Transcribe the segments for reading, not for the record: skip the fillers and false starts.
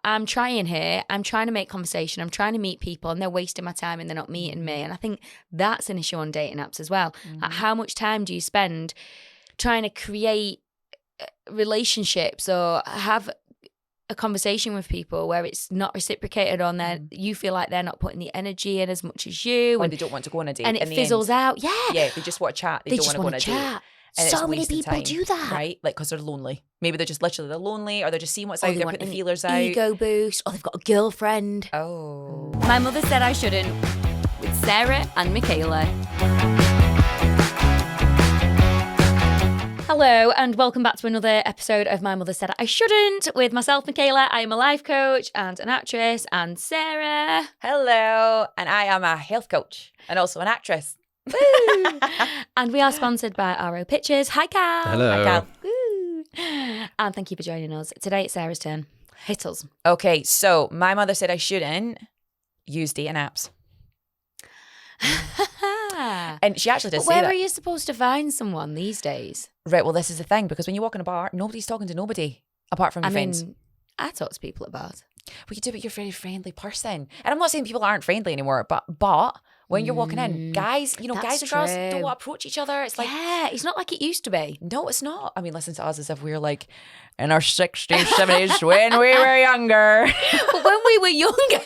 I'm trying here. I'm trying to make conversation. I'm trying to meet people, and they're wasting my time and they're not meeting me. And I think that's an issue on dating apps as well. Like, how much time do you spend trying to create relationships or have a conversation with people where it's not reciprocated on there? You feel like they're not putting the energy in as much as you, and they don't want to go on a date, and it fizzles out. Yeah, they just want to chat. They don't want to go on a date. And so many people do that, right? Like, because they're lonely. Maybe they're lonely, or they're just seeing what's out there, putting the feelers out. Ego boost, or they've got a girlfriend. Oh. My Mother Said I Shouldn't, with Sarah and Michaela. Hello, and welcome back to another episode of My Mother Said I Shouldn't with myself, Michaela. I am a life coach and an actress, and Sarah. Hello, and I am a health coach and also an actress. Woo! And we are sponsored by RO Pictures. Hi, Cal. Hello. Hi, Cal. Woo! And thank you for joining us. Today it's Sarah's turn. Hit us. Okay, so my mother said I shouldn't use dating apps. And she actually did say that. Where are you supposed to find someone these days? Right, well, this is the thing, because when you walk in a bar, nobody's talking to nobody apart from your friends. I talk to people at bars. Well, you do, but you're a very friendly person. And I'm not saying people aren't friendly anymore, but when you're walking in, guys, guys and girls don't approach each other. It's like, yeah, it's not like it used to be. No, it's not. I mean, listen to us as if we're like in our 60s, 70s when we were younger. But when we were younger.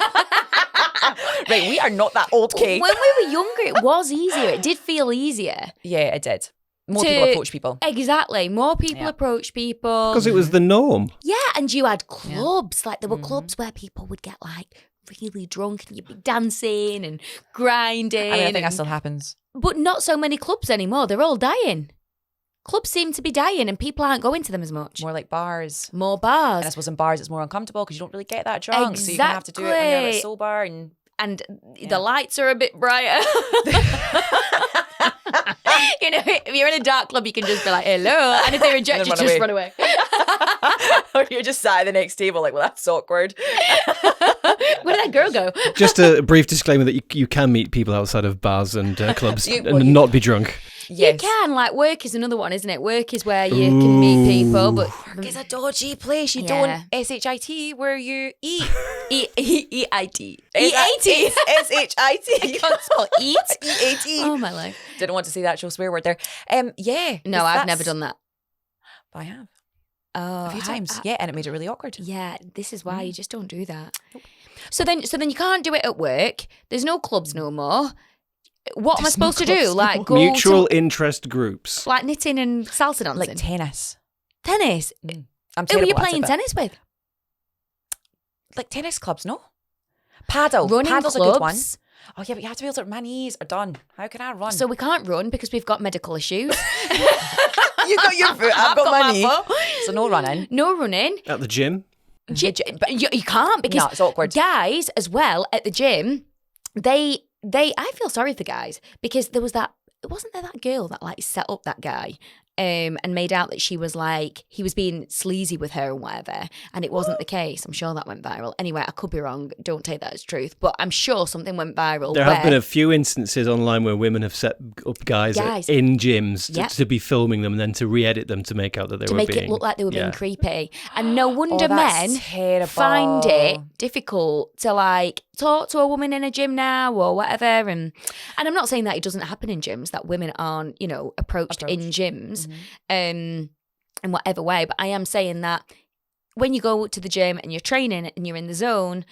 Right, we are not that old, Kate. When we were younger, it was easier. It did feel easier. Yeah, it did. More people approach people. Exactly. More people approach people. Because it was the norm. Yeah, and you had clubs. Like, there were clubs where people would get, like, really drunk and you'd be dancing and grinding. I mean, I think that still happens. But not so many clubs anymore. They're all dying. Clubs seem to be dying and people aren't going to them as much. More like bars. More bars. And I suppose in bars it's more uncomfortable because you don't really get that drunk. Exactly. So you're going to have to do it when you're a bit sober. And the lights are a bit brighter. If you're in a dark club, you can just be like, hello. And if they reject you, just run away. Or you're just sat at the next table like, well, that's awkward. Where did that girl go? Just a brief disclaimer that you can meet people outside of bars and clubs and not be drunk. Yes. You can. Like, work is another one, isn't it? Work is where you can meet people, but work is a dodgy place. You don't S-H-I-T where you eat. E-I-T. E-A-T. S-H-I-T. I can't spell eat. E-A-T. Oh, my life. Didn't want to say the actual swear word there. Yeah. No, I've never done that. I have. Oh, a few times. Yeah, and it made it really awkward. Yeah, this is why you just don't do that. Nope. So then you can't do it at work. There's no clubs no more. What am I supposed to do? Like, go mutual interest groups, like knitting and salsa dancing, like tennis. Tennis. I'm Who are you playing tennis with? Like tennis clubs, no? Paddle. Running Paddle's clubs. a good one. Oh yeah, but you have to be able to. My knees are done. How can I run? So we can't run because we've got medical issues. You got your foot. I've got my knee. So no running. No running at the gym. But you can't because it's awkward. Guys as well at the gym. I feel sorry for guys because there was wasn't there that girl that like set up that guy and made out that she was like, he was being sleazy with her and whatever, and it wasn't the case. I'm sure that went viral. Anyway, I could be wrong. Don't take that as truth, but I'm sure something went viral. There have been a few instances online where women have set up guys in gyms to be filming them and then to re-edit them to make out that they were being... To make it look like they were being creepy. And no wonder men find it difficult to like talk to a woman in a gym now or whatever. And I'm not saying that it doesn't happen in gyms, that women aren't, approached in gyms in whatever way. But I am saying that when you go to the gym and you're training and you're in the zone,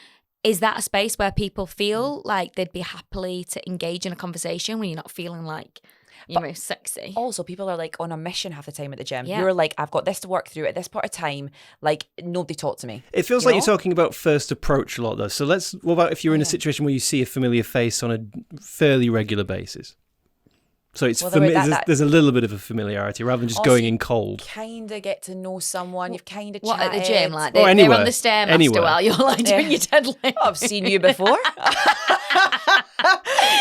is that a space where people feel like they'd be happily to engage in a conversation when you're not feeling like you're most sexy? Also, people are like on a mission half the time at the gym. You're like, I've got this to work through at this part of time. Like, nobody talk to me. It feels like you're talking about first approach a lot, though. So what about if you're in a situation where you see a familiar face on a fairly regular basis? So it's there's a little bit of a familiarity rather than just going in cold. Kind of get to know someone. You've kind of chatted. What, at the gym? Like they're on the Stairmaster while you're like doing your deadlift. I've seen you before.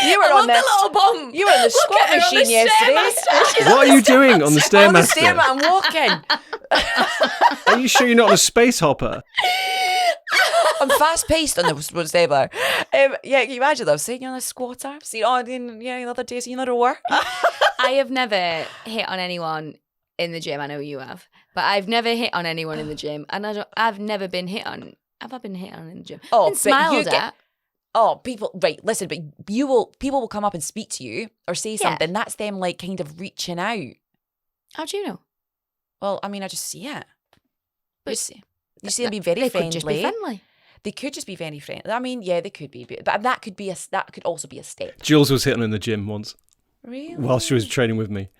You were on the little bump. You were on the squat machine yesterday. What are you doing on the Stairmaster? On the Stairmaster, I'm walking. Are you sure you're not a space hopper? I'm fast paced on the Stairmaster. Can you imagine though? Seeing you on a squatter, the other day, seeing another war. I have never hit on anyone in the gym. I know you have, but I've never hit on anyone in the gym, and I've never been hit on Have I been hit on in the gym? Oh, been smiled at. People, right, listen, but people will come up and speak to you or say something. That's them like kind of reaching out. How do you know? Well, I mean, I just see it. But you see them being very friendly. Could just be friendly. They could just be very friendly. I mean, yeah, they could be. But that could also be a step. Jules was hit on in the gym once. Really? While she was training with me.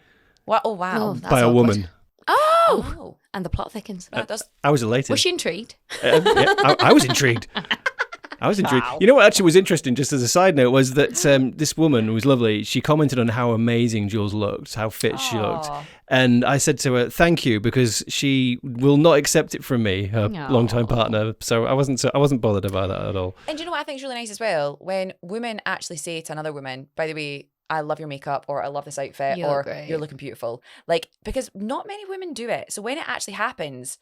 What? Oh, wow. Oh, by a woman. Oh. And the plot thickens. I was elated. Was she intrigued? I was intrigued. I was intrigued. Wow. You know what actually was interesting, just as a side note, was that this woman who was lovely, she commented on how amazing Jules looked, how fit she looked. And I said to her, thank you, because she will not accept it from me, her longtime partner. So I wasn't bothered about that at all. And do you know what I think is really nice as well? When women actually say to another woman, by the way, I love your makeup, or I love this outfit, or you're looking beautiful. Like, because not many women do it. So when it actually happens,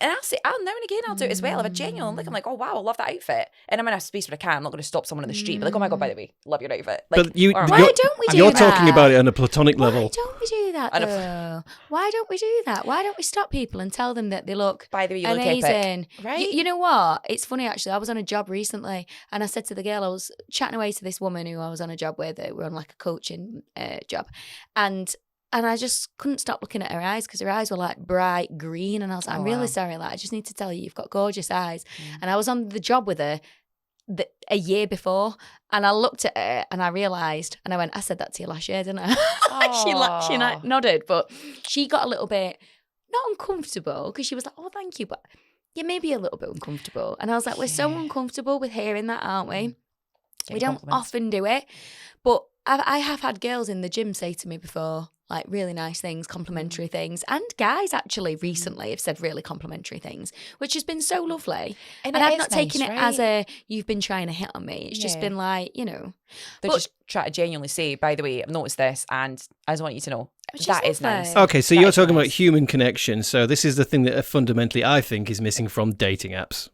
and I'll now and again I'll do it as well. If I genuinely look, I'm like, oh wow, I love that outfit. And I'm in a space where I can. I'm not going to stop someone in the street. But like, oh my God, by the way, love your outfit. Like, but why don't we do that? You're talking about it on a platonic level. Why don't we do that though? Why don't we do that? Why don't we stop people and tell them that they look by the way, you amazing? Look epic, right? You know what? It's funny actually. I was on a job recently, and I said to the girl, I was chatting away to this woman who I was on a job with. We were on like a coaching job, and I just couldn't stop looking at her eyes because her eyes were like bright green. And I was like, I'm really sorry. Like, I just need to tell you, you've got gorgeous eyes. And I was on the job with her a year before. And I looked at her and I realised, and I went, I said that to you last year, didn't I? She nodded, but she got a little bit, not uncomfortable, because she was like, oh, thank you. But yeah, maybe a little bit uncomfortable. And I was like, we're so uncomfortable with hearing that, aren't we? We don't often do it. But I have had girls in the gym say to me before, like really nice things, complimentary things. And guys actually recently have said really complimentary things, which has been so lovely. And I've not taken it as a, you've been trying to hit on me. It's just been like, you know. They're just trying to genuinely say, by the way, I've noticed this and I just want you to know. That is nice. Okay, so you're talking about human connection. So this is the thing that fundamentally I think is missing from dating apps.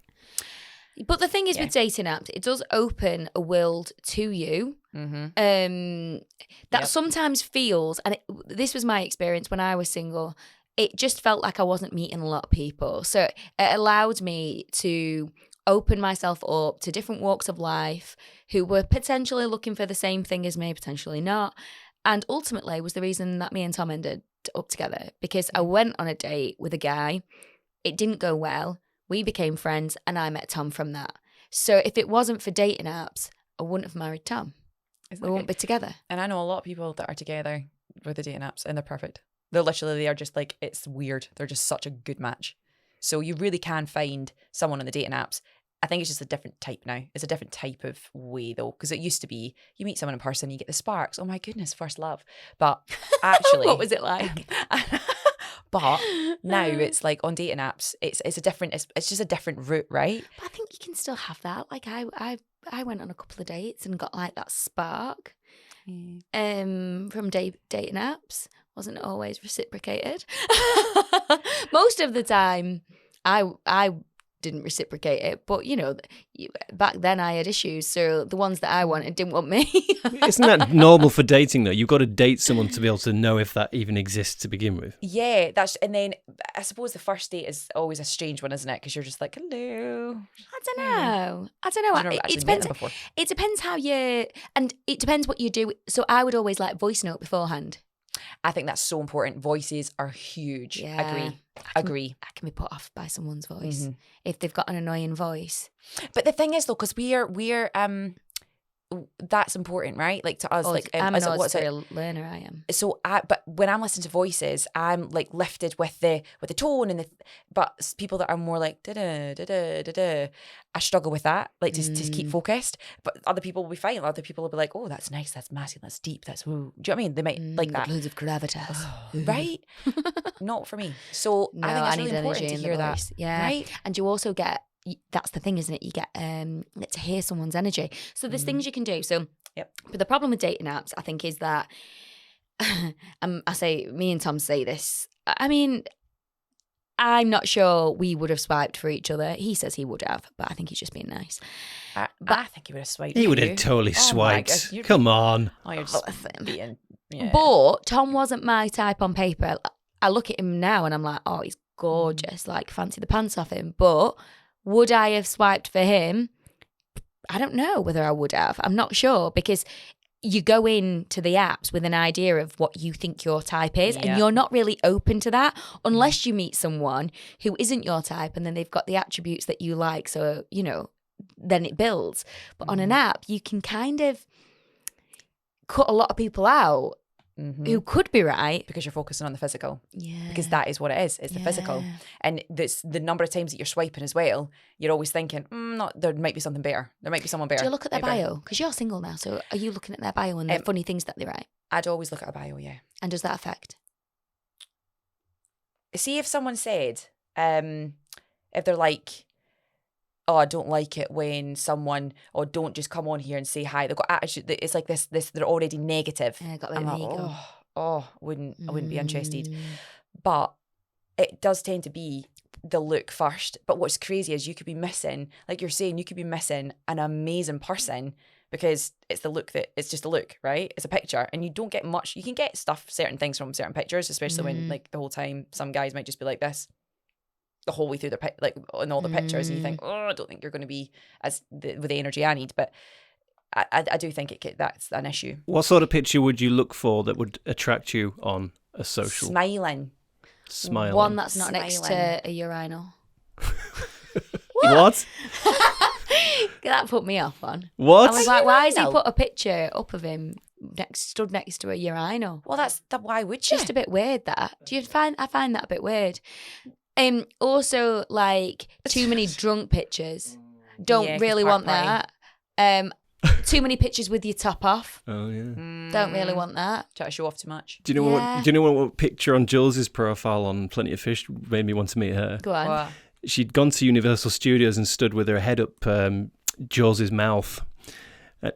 But the thing is with dating apps, it does open a world to you that sometimes feels, and this was my experience when I was single, it just felt like I wasn't meeting a lot of people. So it allowed me to open myself up to different walks of life who were potentially looking for the same thing as me, potentially not. And ultimately was the reason that me and Tom ended up together, because I went on a date with a guy. It didn't go well. We became friends and I met Tom from that. So if it wasn't for dating apps, I wouldn't have married Tom. We wouldn't be together. And I know a lot of people that are together with the dating apps and they're perfect. They are just like, it's weird. They're just such a good match. So you really can find someone on the dating apps. I think it's just a different type now. It's a different type of way though. Because it used to be, you meet someone in person, you get the sparks. Oh my goodness, first love. But actually. What was it like? But now it's like on dating apps, it's just a different route, right? But I think you can still have that. Like I went on a couple of dates and got like that spark from dating apps. Wasn't always reciprocated. Most of the time, I didn't reciprocate it, but you know, back then I had issues, so the ones that I wanted didn't want me. Isn't that normal for dating though? You've got to date someone to be able to know if that even exists to begin with. Yeah, and then I suppose the first date is always a strange one, isn't it? Because you're just like, hello. I don't know. It depends. It depends how and it depends what you do. So I would always like voice note beforehand. I think that's so important. Voices are huge. Yeah. Agree. I can be put off by someone's voice if they've got an annoying voice. But the thing is though, because we're that's important, right? Like to us, I'm an auditory learner. I am. So, but when I'm listening to voices, I'm like lifted with the tone and but people that are more like da da da da da da, I struggle with that, like to keep focused. But other people will be fine. Other people will be like, oh, that's nice, that's masculine, that's deep, that's woo. Do you know what I mean? They might like that. Loads of gravitas, right? Not for me. So I think it's really important to hear that. Yeah, right. And you also get. That's the thing, isn't it? You get to hear someone's energy. So there's things you can do. So, but the problem with dating apps, I think, is that I say, me and Tom say this. I mean, I'm not sure we would have swiped for each other. He says he would have, but I think he's just being nice. But I think he would have swiped. He would have totally swiped. Come on. Oh, you're just being. Yeah. But Tom wasn't my type on paper. I look at him now and I'm like, oh, he's gorgeous. Like, fancy the pants off him. But Would I have swiped for him? I don't know whether I would have. I'm not sure, because you go into the apps with an idea of what you think your type is, and you're not really open to that unless you meet someone who isn't your type and then they've got the attributes that you like. So, you know, then it builds. But on an app, you can kind of cut a lot of people out who could be right. Because you're focusing on the physical. Yeah. Because that is what it is. It's the physical. And the number of times that you're swiping as well, you're always thinking, there might be something better. There might be someone better. Do you look at their bio? Because you're single now, so are you looking at their bio and the funny things that they write? I'd always look at a bio, yeah. And does that affect? See, if someone said, if they're like, oh, I don't like it when someone, or don't just come on here and say hi. They've got attitude. It's like this they're already negative. Yeah, got a bit of an ego. I wouldn't be interested. But it does tend to be the look first. But what's crazy is you could be missing, like you're saying, you could be missing an amazing person because it's the look it's just a look, right? It's a picture, and you don't get much. You can get certain things from certain pictures, especially when like the whole time some guys might just be like this the whole way through their like in all the pictures, and you think, I don't think you're going to be with the energy I need. But I do think that's an issue. What sort of picture would you look for that would attract you on a social? Smiling. One that's not next to a urinal. What? That put me off on. What? I was like, why has he put a picture up of him stood next to a urinal? Well, why would you? Just a bit weird, that. I find that a bit weird. Also, like, too many drunk pictures. Don't really want that. Too many pictures with your top off. Oh yeah. Don't really want that. Try to show off too much. Do you know what picture on Jules' profile on Plenty of Fish made me want to meet her? Go on. What? She'd gone to Universal Studios and stood with her head up Jaws' mouth,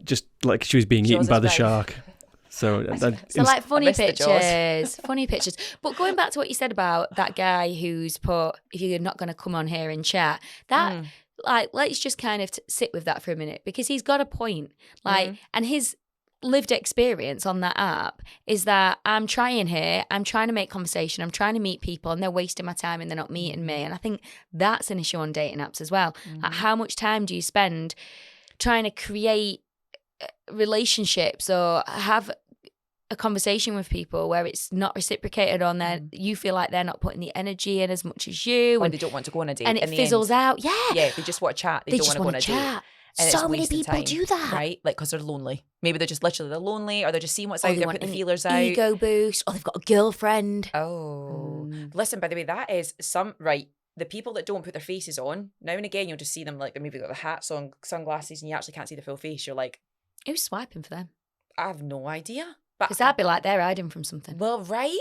just like she was being eaten by the shark. So like funny pictures. But going back to what you said about that guy who's put, if you're not going to come on here and chat, that like, let's just kind of sit with that for a minute, because he's got a point. Like, and his lived experience on that app is that I'm trying to make conversation, I'm trying to meet people, and they're wasting my time and they're not meeting me. And I think that's an issue on dating apps as well. Like, how much time do you spend trying to create relationships or have a conversation with people where it's not reciprocated on there? You feel like they're not putting the energy in as much as you, or they don't want to go on a date, and it fizzles out. Yeah, they just want to chat. They don't want to go on a date. And so many people do that, right? Like, because they're lonely. Maybe they're just literally lonely, or they're just seeing what's out there, putting the feelers out. Ego boost, or they've got a girlfriend. Listen, by the way, that is the people that don't put their faces on, now and again you'll just see them, like, they've maybe got the hats on, sunglasses, and you actually can't see the full face. You're like, who's swiping for them? I have no idea. Because I'd be like, they're hiding from something. Well, right?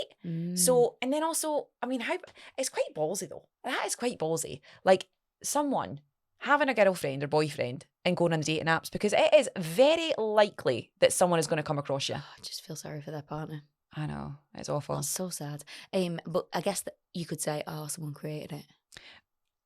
So, and then also, I mean, it's quite ballsy though. That is quite ballsy. Like, someone having a girlfriend or boyfriend and going on the dating apps, because it is very likely that someone is going to come across you. I just feel sorry for their partner. I know. It's awful. That's so sad. But I guess that you could say, oh, someone created it.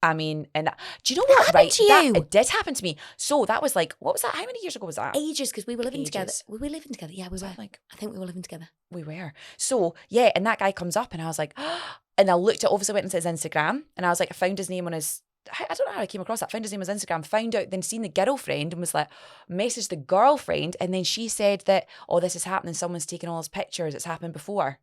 I mean, and do you know what? Right, it did happen to me. So that was like, what was that? How many years ago was that? Ages, because we were living together. Were we living together? Yeah, we were. Like, I think we were living together. We were. So yeah, and that guy comes up, and I was like, oh, and I looked at, obviously went into his Instagram, and I was like, I found his name on his. I don't know how I came across that. Found his name on his Instagram. Found out, then seen the girlfriend, and was like, messaged the girlfriend, and then she said that, oh, this is happening. Someone's taking all his pictures. It's happened before.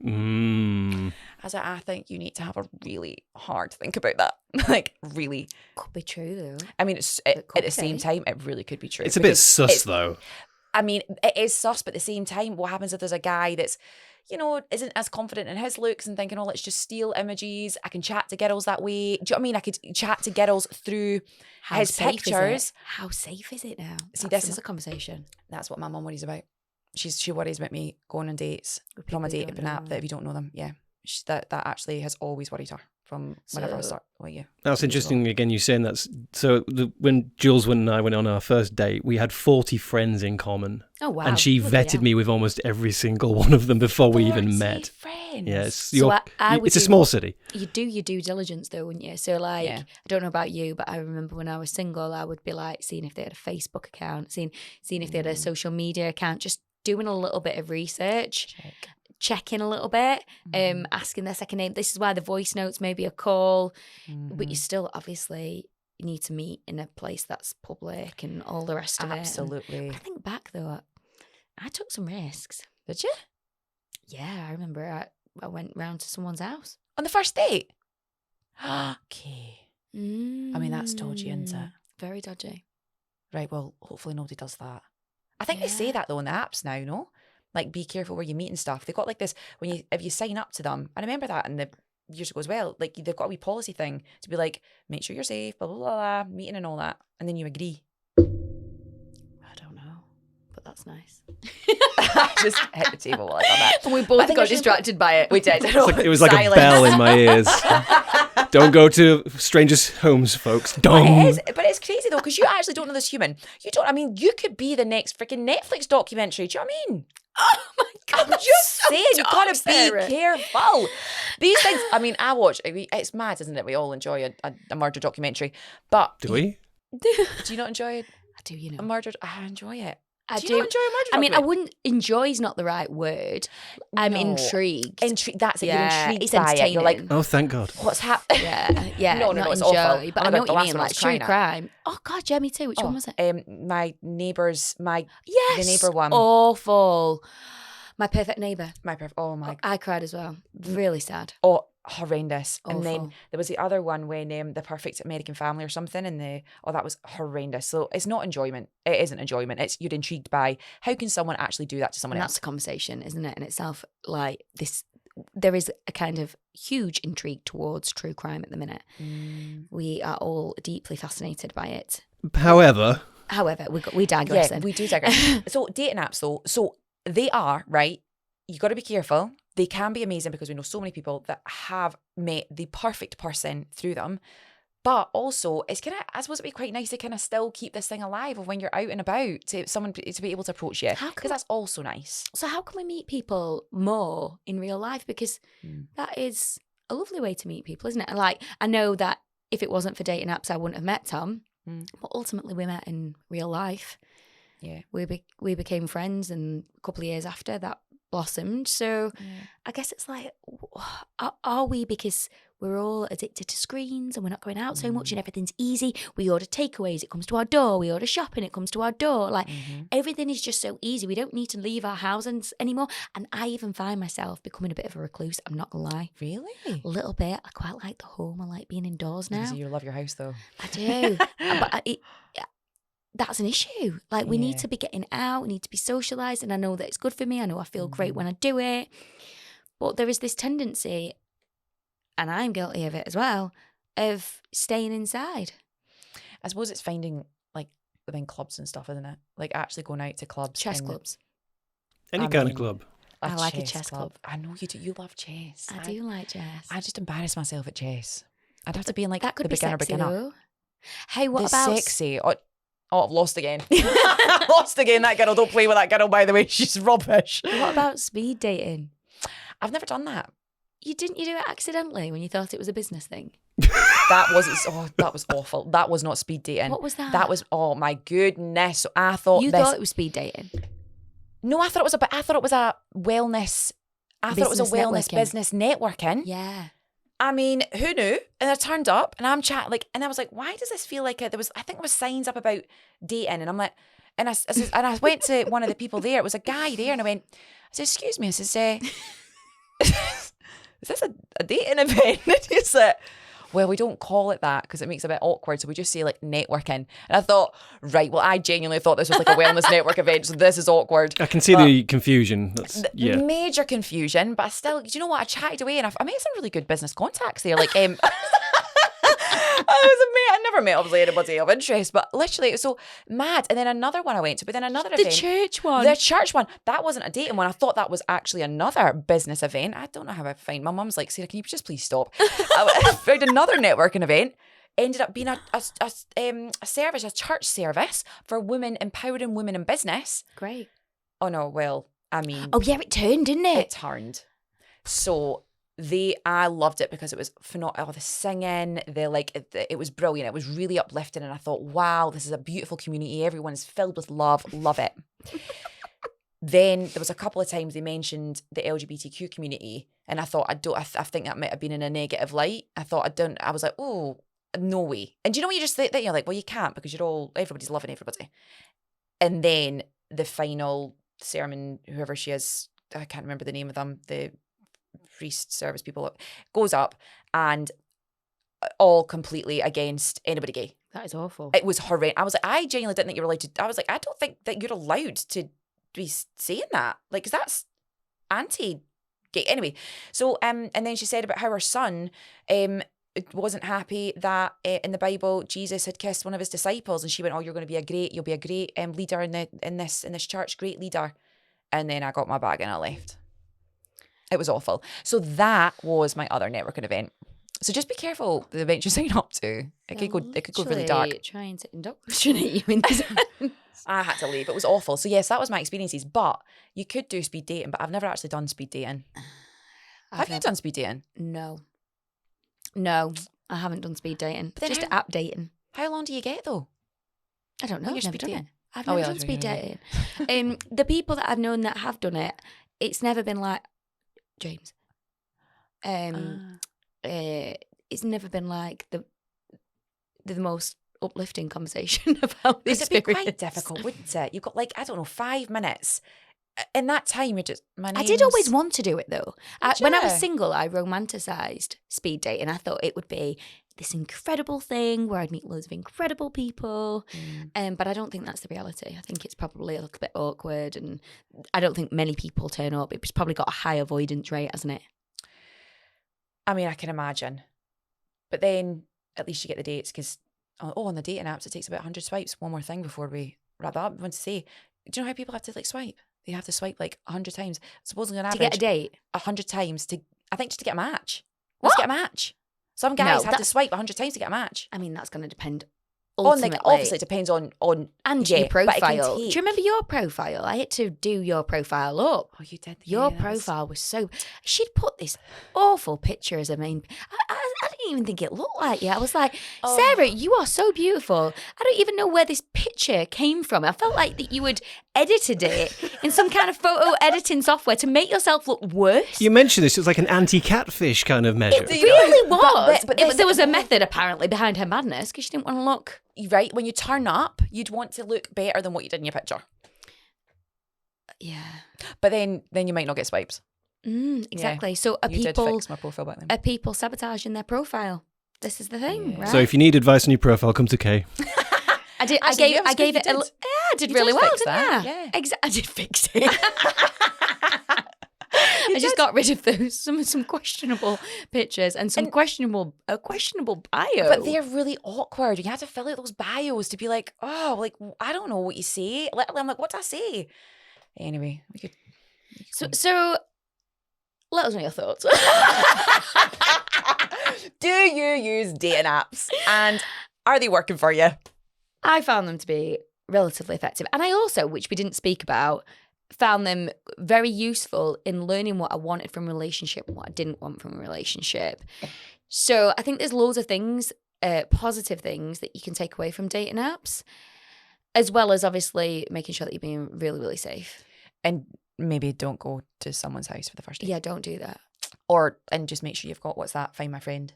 I was like, I think you need to have a really hard think about that. Like, really. Could be true, though. I mean, at the same time, it really could be true. It's a bit sus, though. I mean, it is sus, but at the same time, what happens if there's a guy that's, you know, isn't as confident in his looks and thinking, oh, let's just steal images. I can chat to girls that way. Do you know what I mean? I could chat to girls through his pictures. How safe is it now? See, this is a conversation. That's what my mum worries about. She worries about me going on dates from a dating app that if you don't know them, that actually has always worried her from whenever I start. Well, yeah. That's interesting. Again, you saying that's so. When Jules and I went on our first date, we had 40 friends in common. Oh wow! And she vetted me with almost every single one of them before we even met. Friends. Yes, it's a small city. You do your due diligence though, wouldn't you? So like, I don't know about you, but I remember when I was single, I would be like seeing if they had a Facebook account, seeing if they had a social media account, just doing a little bit of research. check in a little bit, asking their second name. This is why the voice notes, maybe a call, but you still obviously need to meet in a place that's public and all the rest of it. Absolutely. I think back though, I took some risks. Did you? Yeah, I remember I went round to someone's house. On the first date? Okay. I mean, that's dodgy, isn't it? Very dodgy. Right, well, hopefully nobody does that. I think they say that though in the apps now, no? Like, be careful where you meet and stuff. They've got like this, if you sign up to them, I remember that in the years ago as well, like they've got a wee policy thing to be like, make sure you're safe, blah, blah, blah, blah, meeting and all that. And then you agree. I don't know, but that's nice. I just hit the table while I got that. And we both got distracted by it. We did. It was like a bell in my ears. Don't go to strangers' homes, folks. But it's crazy though, because you actually don't know this human. You could be the next freaking Netflix documentary. Do you know what I mean? Oh my God. I'm just saying, you gotta be careful. These things, I mean, it's mad, isn't it? We all enjoy a murder documentary. But do we? Do you not enjoy it? I do, you know. A murder, I enjoy it. I do. You not enjoy a murder documentary? I mean, I wouldn't, enjoy is not the right word. I'm intrigued. That's it, you're intrigued it's by it. You're like, oh, thank God. What's happening? Yeah, no, it's awful. But I know what you mean, like true crime. Oh God, yeah, me too. Which one was it? My neighbour's, the neighbour one. Awful. My Perfect Neighbour. Oh my. I cried as well. Really sad. Oh, horrendous. Awful. And then there was the other one when The Perfect American Family or something, and that was horrendous. So it's not enjoyment. It isn't enjoyment. It's you're intrigued by how can someone actually do that to someone else. That's a conversation, isn't it, in itself? Like this, there is a kind of huge intrigue towards true crime at the minute. We are all deeply fascinated by it. However, we digress. Yeah, we do digress. So dating apps though, they are, right, you got to be careful. They can be amazing because we know so many people that have met the perfect person through them. But also, it's kind of, I suppose it'd be quite nice to kind of still keep this thing alive of when you're out and about, to someone to be able to approach you. Because that's also nice. So how can we meet people more in real life? Because that is a lovely way to meet people, isn't it? And like, I know that if it wasn't for dating apps, I wouldn't have met Tom. But ultimately, we met in real life. Yeah, we became friends, and a couple of years after that blossomed. So I guess it's like, are we, because we're all addicted to screens and we're not going out so much and everything's easy. We order takeaways, it comes to our door. We order shopping, it comes to our door. Like everything is just so easy. We don't need to leave our houses anymore. And I even find myself becoming a bit of a recluse. I'm not gonna lie. Really? A little bit. I quite like the home. I like being indoors now. You love your house though. I do. But that's an issue. Like we need to be getting out, we need to be socialised, and I know that it's good for me. I know I feel great when I do it. But there is this tendency, and I'm guilty of it as well, of staying inside. I suppose it's finding, like, within clubs and stuff, isn't it? Like actually going out to clubs. Chess clubs. Any kind of club. I like a chess club. I know you do. You love chess. I do like chess. I just embarrass myself at chess. I'd have to be in like that could the be beginner. Sexy, though. Hey, what the about sexy? Oh, I've lost again. Lost again. That girl. Don't play with that girl, by the way. She's rubbish. What about speed dating? I've never done that. You do it accidentally when you thought it was a business thing? That was awful. That was not speed dating. What was that? That was, oh my goodness. I thought thought it was speed dating. No, I thought it was a wellness. I thought it was a wellness networking. Business networking. Yeah. I mean, who knew? And I turned up and I'm chatting, like, and I was like, why does this feel like I think there was signs up about dating, and I'm like, and I went to one of the people there. It was a guy there, and I said, excuse me, I said, is this a dating event? And he said, well, we don't call it that because it makes it a bit awkward, so we just say like networking. And I thought, right, well, I genuinely thought this was like a wellness network event, so this is awkward. I can see the confusion. Major confusion, but still, do you know what? I chatted away and I made some really good business contacts there. Like, I never met obviously anybody of interest, but literally it was so mad. And then another one I went to, but then another event. The church one. That wasn't a dating one. I thought that was actually another business event. I don't know how I find. My mum's like, Sarah, can you just please stop? I found another networking event. Ended up being a service, a church service for women, empowering women in business. Great. Oh no, well, I mean. Oh yeah, it turned, didn't it? It turned. So I loved it because it was phenomenal. The singing, it was brilliant. It was really uplifting, and I thought, wow, this is a beautiful community. Everyone's filled with love. Love it. then there was a couple of times they mentioned the LGBTQ community, and I thought, I think that might have been in a negative light. I was like, oh, no way. And do you know when you just think that, you're like, well, you can't because everybody's loving everybody. And then the final sermon, whoever she is, I can't remember the name of them, the priest service people, goes up and all completely against anybody gay. That is awful. It was horrendous. I was like, I genuinely didn't think you were allowed to. I was like, I don't think that you're allowed to be saying that. Like, 'cause that's anti-gay. Anyway, so and then she said about how her son wasn't happy that in the Bible Jesus had kissed one of his disciples, and she went, "Oh, you'll be a great leader in this church, great leader." And then I got my bag and I left. It was awful. So that was my other networking event. So just be careful the event you sign up to. It could go really dark. Trying to indoctrinate you in this. I had to leave. It was awful. So yes, that was my experiences. But you could do speed dating, but I've never actually done speed dating. Have you done speed dating? No, I haven't done speed dating. Just app dating. How long do you get though? I don't know. I've never done it. I've Oh, never yeah, done that's speed right, dating. The people that I've known that have done it, it's never been like James. It's never been like the most uplifting conversation about this. It'd be quite difficult, wouldn't it? You've got 5 minutes. In that time, you're just, I did always want to do it though. When I was single, I romanticised speed dating. I thought it would be this incredible thing where I'd meet loads of incredible people. But I don't think that's the reality. I think it's probably a little bit awkward, and I don't think many people turn up. It's probably got a high avoidance rate, hasn't it? I mean, I can imagine. But then at least you get the dates, because on the dating apps, it takes about 100 swipes. One more thing before we wrap that up. I want to say, do you know how people have to swipe? They have to swipe 100 times. Supposedly on average, to get a date, 100 times I think just to get a match. What? Just get a match. Some guys have to swipe 100 times to get a match. I mean, that's going to depend. Obviously, it depends on and your profile. Do you remember your profile? I had to do your profile up. Oh, you did. Your profile was so. She'd put this awful picture as a main. I didn't even think it looked like you. I was like, Sarah, you are so beautiful. I don't even know where this picture came from. I felt like that you had edited it in some kind of photo editing software to make yourself look worse. You mentioned this. It was like an anti-catfish kind of measure. It really was. But there was a method apparently behind her madness, because she didn't want to look. Right, when you turn up, you'd want to look better than what you did in your picture. Yeah. But then you might not get swipes. Exactly. Yeah. So did fix my profile back then. Are people sabotaging their profile? This is the thing, right? So if you need advice on your profile, come to Kay. I did. Actually, I gave it. I did really well, didn't I? Yeah. I did fix it. I just got rid of those some questionable pictures and a questionable bio. But they're really awkward. You have to fill out those bios to be like, I don't know what you say. I'm like, what do I say? Anyway, we could. So let us know your thoughts. Do you use dating apps, and are they working for you? I found them to be relatively effective, and I also, which we didn't speak about, found them very useful in learning what I wanted from a relationship and what I didn't want from a relationship. So I think there's loads of things, positive things that you can take away from dating apps, as well as obviously making sure that you're being really, really safe. And maybe don't go to someone's house for the first date. Yeah, don't do that. And just make sure you've got, what's that, Find My Friend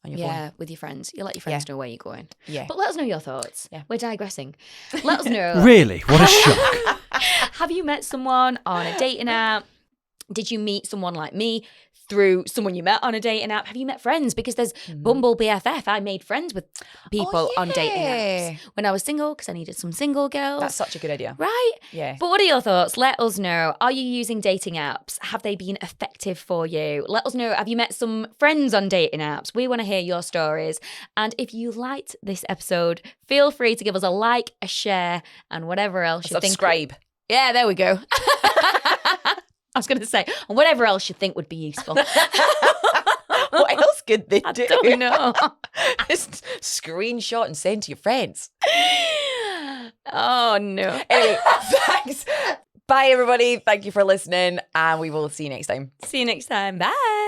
on your phone. Yeah, with your friends. You let your friends know where you're going. Yeah. But let us know your thoughts. Yeah. We're digressing. Let us know. Really? What a shock. Have you met someone on a dating app? Did you meet someone like me through someone you met on a dating app? Have you met friends? Because there's Bumble BFF. I made friends with people on dating apps when I was single, because I needed some single girls. That's such a good idea. Right? Yeah. But what are your thoughts? Let us know. Are you using dating apps? Have they been effective for you? Let us know. Have you met some friends on dating apps? We want to hear your stories. And if you liked this episode, feel free to give us a like, a share, and whatever else you think. Subscribe. Yeah, there we go. I was going to say, and whatever else you think would be useful. What else could they do? I don't know. Just screenshot and send to your friends. Oh, no. Anyway, thanks. Bye, everybody. Thank you for listening, and we will see you next time. See you next time. Bye.